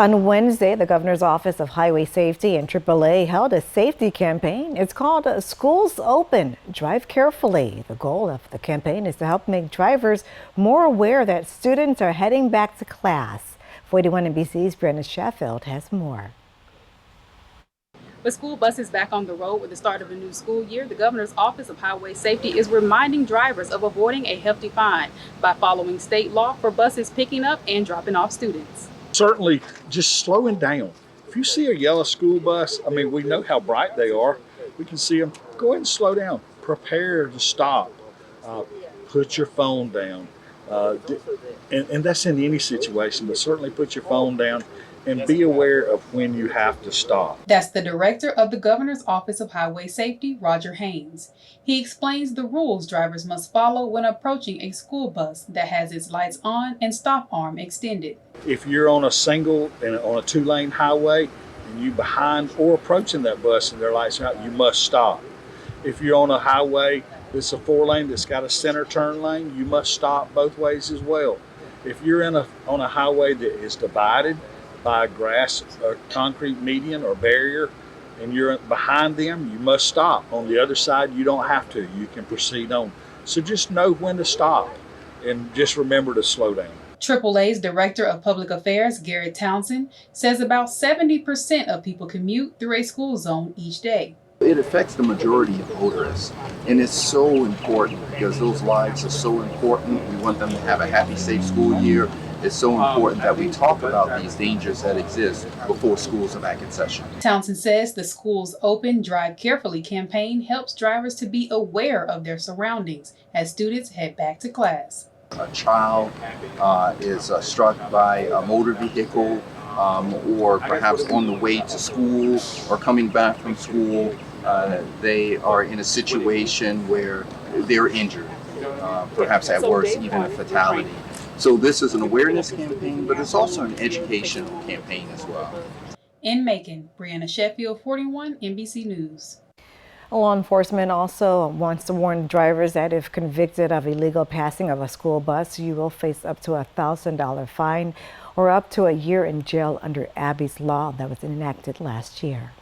On Wednesday, the Governor's Office of Highway Safety and AAA held a safety campaign. It's called Schools Open, Drive Carefully. The goal of the campaign is to help make drivers more aware that students are heading back to class. 41 NBC's Brianna Sheffield has more. With school buses back on the road with the start of a new school year, the Governor's Office of Highway Safety is reminding drivers of avoiding a hefty fine by following state law for buses picking up and dropping off students. Certainly just slowing down. If you see a yellow school bus, we know how bright they are. We can see them. Go ahead and slow down. Prepare to stop. Put your phone down. And that's in any situation, but certainly put your phone down and be aware of when you have to stop. That's the director of the Governor's Office of Highway Safety, Roger Haynes. He explains the rules drivers must follow when approaching a school bus that has its lights on and stop arm extended. If you're on a single and on a two-lane highway and you behind or approaching that bus and their lights are out, you must stop. If you're on a highway that's a four-lane that's got a center turn lane, you must stop both ways as well. If you're on a highway that is divided by grass or concrete median or barrier and you're behind them, you must stop. On the other side, you don't have to. You can proceed on. So just know when to stop and just remember to slow down. AAA's Director of Public Affairs, Garrett-Townsend, says about 70% of people commute through a school zone each day. It affects the majority of motorists, and it's so important because those lives are so important. We want them to have a happy, safe school year. It's so important that we talk about these dangers that exist before schools are back in session. Townsend says the Schools Open, Drive Carefully campaign helps drivers to be aware of their surroundings as students head back to class. A child is struck by a motor vehicle or perhaps on the way to school or coming back from school. They are in a situation where they're injured, perhaps at worst even a fatality. So this is an awareness campaign, but it's also an educational campaign as well. In Macon, Brianna Sheffield, 41 NBC News. Law enforcement also wants to warn drivers that if convicted of illegal passing of a school bus, you will face up to a $1,000 fine or up to a year in jail under Abby's law that was enacted last year.